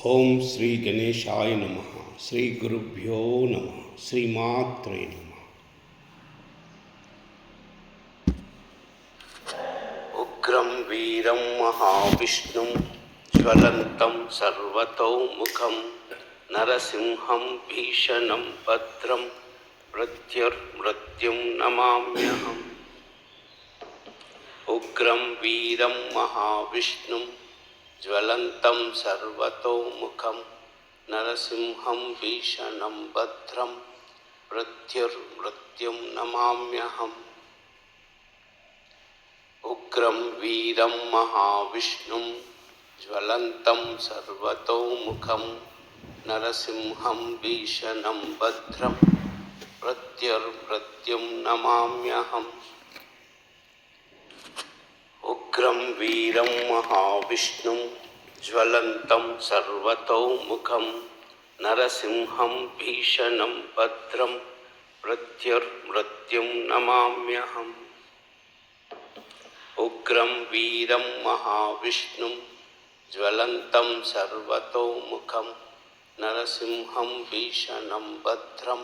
ఓం శ్రీ గణేశాయ నమః. శ్రీ గురుభ్యో నమః. శ్రీమాత్రే నమః. ఉగ్రం వీరం మహావిష్ణుం జ్వలంతం సర్వతోముఖం నరసింహం భీషణం భద్రం మృత్యుర్మృత్యుం నమామ్యహం. ఉగ్రం వీరం మహావిష్ణుం జ్వలంతం సర్వతోముఖం నరసింహం భీషణం భద్రం మృత్యుర్మృత్యుం నమామ్యహం. ఉగ్రం వీరం మహావిష్ణుం జ్వలంతం సర్వతోముఖం నరసింహం భీషణం భద్రం మృత్యుర్మృత్యుం నమామ్యహం. ఉగ్రం వీరం మహావిష్ణుం జ్వలంతం సర్వతోముఖం నరసింహం భీషణం భద్రం మృత్యుర్మృత్యుం నమామ్యహం. ఉగ్రం వీరం మహావిష్ణుం జ్వలంతం సర్వతోముఖం నరసింహం భీషణం భద్రం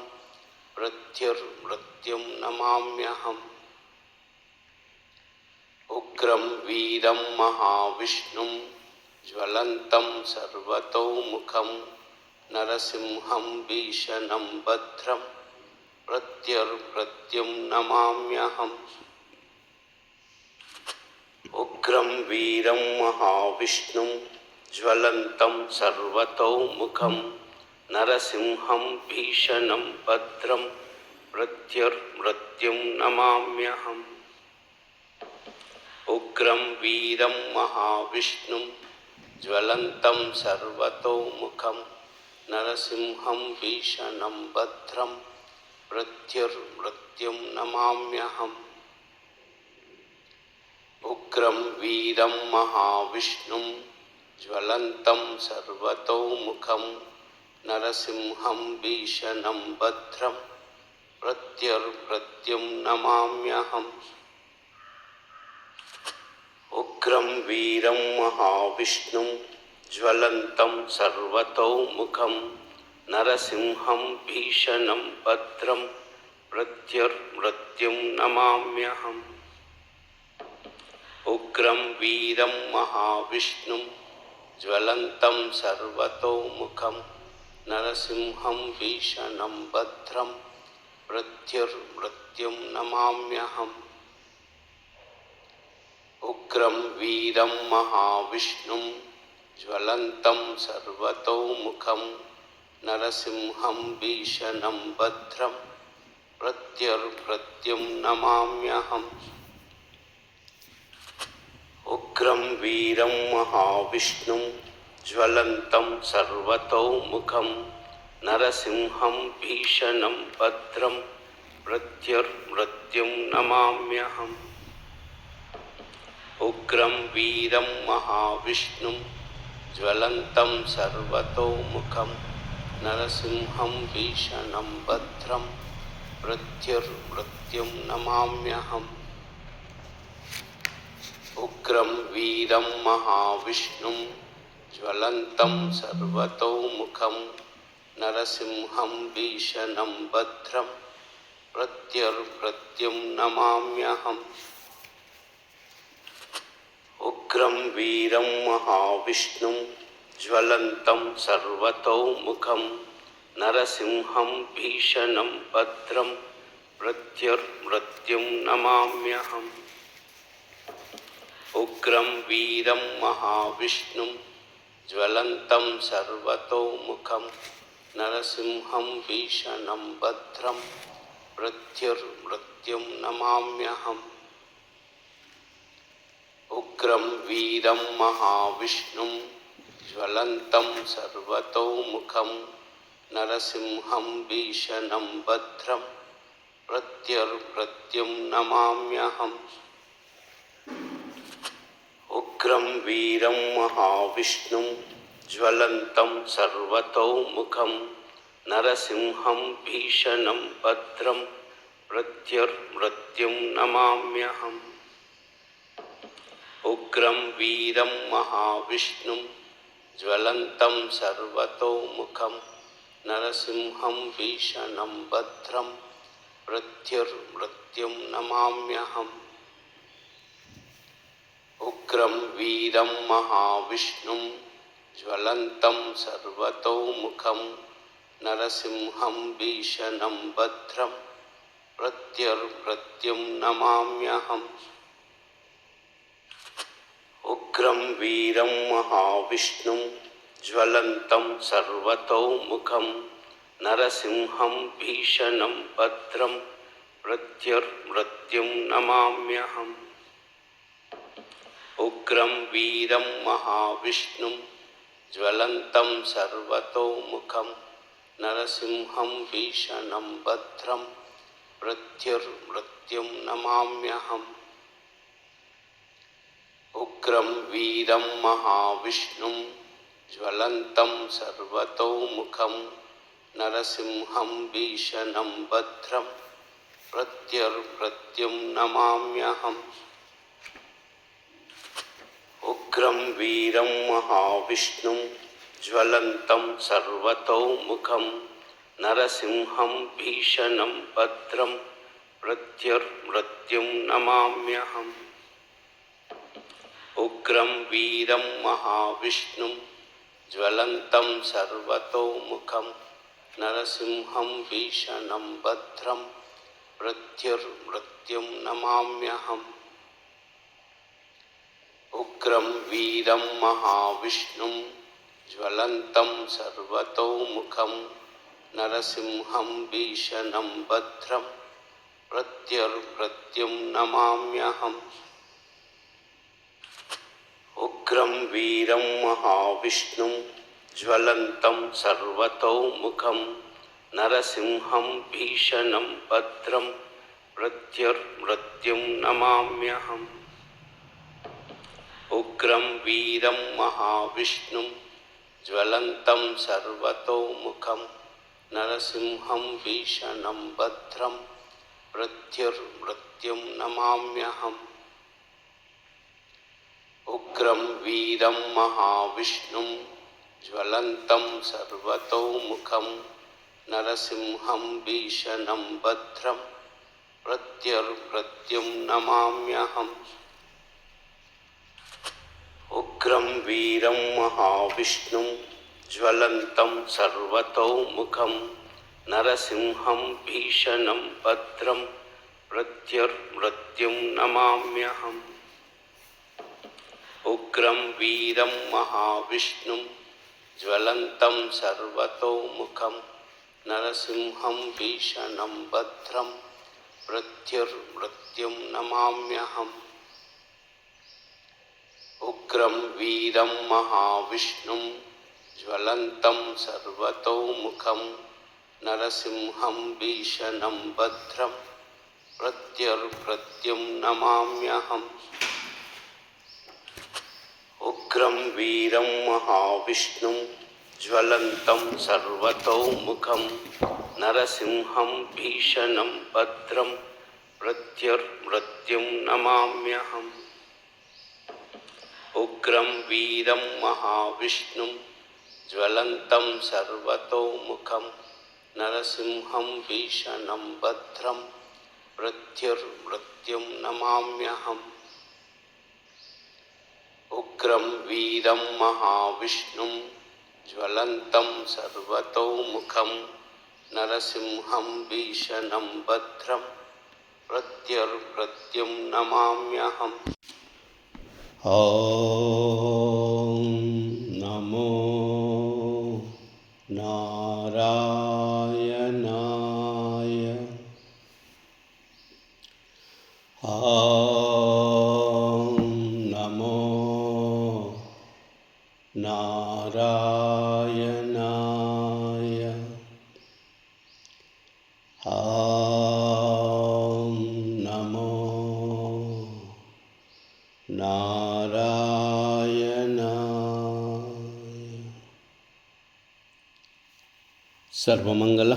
మృత్యుర్మృత్యుం నమామ్యహం. ఉగ్రం వీరం మహావిష్ణుం జ్వలంతం సర్వతోముఖం నరసింహం భీషణం భద్రం మృత్యుర్మృత్యుం నమామ్యహం. ఉగ్రం వీరం మహావిష్ణుం జ్వలంతం సర్వతోముఖం నరసింహం భీషణం భద్రం మృత్యుర్మృత్యుం నమామ్యహం. ఉగ్రం వీరం మహావిష్ణుం జ్వలంతం సర్వతోముఖం నరసింహం భీషణం భద్రం మృత్యుర్మృత్యుం నమామ్యహం. ఉగ్రం వీరం మహావిష్ణుం జ్వలంతం సర్వతోముఖం నరసింహం భీషణం భద్రం మృత్యుర్మృత్యుం నమామ్యహం. ఉగ్రం వీరం మహావిష్ణుం జ్వలంతం సర్వతోముఖం నరసింహం భీషణం భద్రం మృత్యుర్మృత్యుం నమామ్యహం. ఉగ్రం వీరం మహావిష్ణుం జ్వలంతం సర్వతోముఖం నరసింహం భీషణం భద్రం మృత్యుర్మృత్యుం నమామ్యహం. ఉగ్రం వీరం మహావిష్ణుం జ్వలంతం సర్వతోముఖం నరసింహం భీషణం భద్రం మృత్యుర్మృత్యుం నమామ్యహం. ఉగ్రం వీరం మహావిష్ణుం జ్వలంతం సర్వతోముఖం నరసింహం భీషణం భద్రం మృత్యుర్మృత్యుం నమామ్యహం. ఉగ్రం వీరం మహావిష్ణుం జ్వలంతం సర్వతోముఖం నరసింహం భీషణం భద్రం మృత్యుర్మృత్యుం నమామ్యహం. ఉగ్రం వీరం మహావిష్ణుం జ్వలంతం సర్వతోముఖం నరసింహం భీషణం భద్రం మృత్యుర్మృత్యుం నమామ్యహం. ఉగ్రం వీరం మహావిష్ణుం జ్వలంతం సర్వతోముఖం నరసింహం భీషణం భద్రం మృత్యుర్మృత్యుం నమామ్యహం. ఉగ్రం వీరం మహావిష్ణుం జ్వలంతం సర్వతోముఖం నరసింహం భీషణం భద్రం మృత్యుర్మృత్యుం నమామ్యహం. ఉగ్రం వీరం మహావిష్ణుం జ్వలంతం సర్వతోముఖం నరసింహం భీషణం భద్రం మృత్యుర్మృత్యుం నమామ్యహం. ఉగ్రం వీరం మహావిష్ణుం జ్వలంతం సర్వతోముఖం నరసింహం భీషణం భద్రం మృత్యుర్మృత్యుం నమామ్యహం. ఉగ్రం వీరం మహావిష్ణుం ज्वलन्तं सर्वतोमुखं नरसिंहं भीषणं भद्रं मृत्युर्मृत्युं नमाम्यहम् उग्रं वीरं महाविष्णुं ज्वलन्तं सर्वतोमुखं नरसिंहं भीषणं भद्रं मृत्युर्मृत्युं नमाम्यहम् उग्रं वीरं महाविष्णुं ज्वलन्तं सर्वतोमुखं नरसिंहं भीषणं भद्रं मृत्युर्मृत्युं नमाम्यहम् उग्रं वीरं महाविष्णुं ज्वलन्तं सर्वतोमुखं नरसिंहं भीषणं भद्रं मृत्युर्मृत्युं नमाम्यहम् उग्रं वीरं महाविष्णुं ज्वलन्तं सर्वतोमुखं नरसिंहं भीषणं भद्रं मृत्युर्मृत्युं नमाम्यहम् उग्रं वीरं महाविष्णुं ज्वलन्तं सर्वतोमुखं नरसिंहं भीषणं भद्रं मृत्युर्मृत्युं नमाम्यहम् उग्रं वीरं महाविष्णुं ज्वलन्तं सर्वतोमुखं नरसिंहं भीषणं भद्रं मृत्युर्मृत्युं नमाम्यहम् उग्रं वीरं महाविष्णुं ज्वलन्तं सर्वतोमुखं नरसिंहं भीषणं भद्रं मृत्युर्मृत्युं नमाम्यहम् उग्रं वीरं महाविष्णुं ज्वलन्तं सर्वतोमुखं नरसिंहं भीषणं भद्रं मृत्युर्मृत्युं नमाम्यहम् उग्रं वीरं महाविष्णुं ज्वलन्तं सर्वतोमुखं नरसिंहं भीषणं भद्रं मृत्युर्मृत्युं नमाम्यहम् उग्रं वीरं महाविष्णुं ज्वलन्तं सर्वतोमुखं नरसिंहं भीषणं भद्रं मृत्युर्मृत्युं नमाम्यहम् उग्रं वीरं महाविष्णुं ज्वलन्तं सर्वतोमुखं नरसिंहं भीषणं भद्रं मृत्युर्मृत्युं नमाम्यहम् उग्रं वीरं महाविष्णुं ज्वलन्तं सर्वतोमुखं नरसिंहं भीषणं भद्रं मृत्युर्मृत्युं नमाम्यहम् उग्रं वीरं महाविष्णुं ज्वलन्तं सर्वतोमुखं नरसिंहं भीषणं भद्रं मृत्युर्मृत्युं नमाम्यहम् उग्रं वीरं महाविष्णुं ज्वलन्तं सर्वतोमुखं नरसिंहं भीषणं भद्रं मृत्युर्मृत्युं नमाम्यहम् उग्रं वीरं महाविष्णुं ज्वलन्तं सर्वतोमुखं नरसिंहं भीषणं भद्रं मृत्युर्मृत्युं नमाम्यहम् उग्रं वीरं महाविष्णुं ज्वलन्तं सर्वतोमुखं नरसिंहं भीषणं भद्रं मृत्युर्मृत्युं नमाम्यहम् ॐ नमो नारायणाय। ॐ नमो नारायणाय। ॐ नमो नारायणाय। सर्वमंगल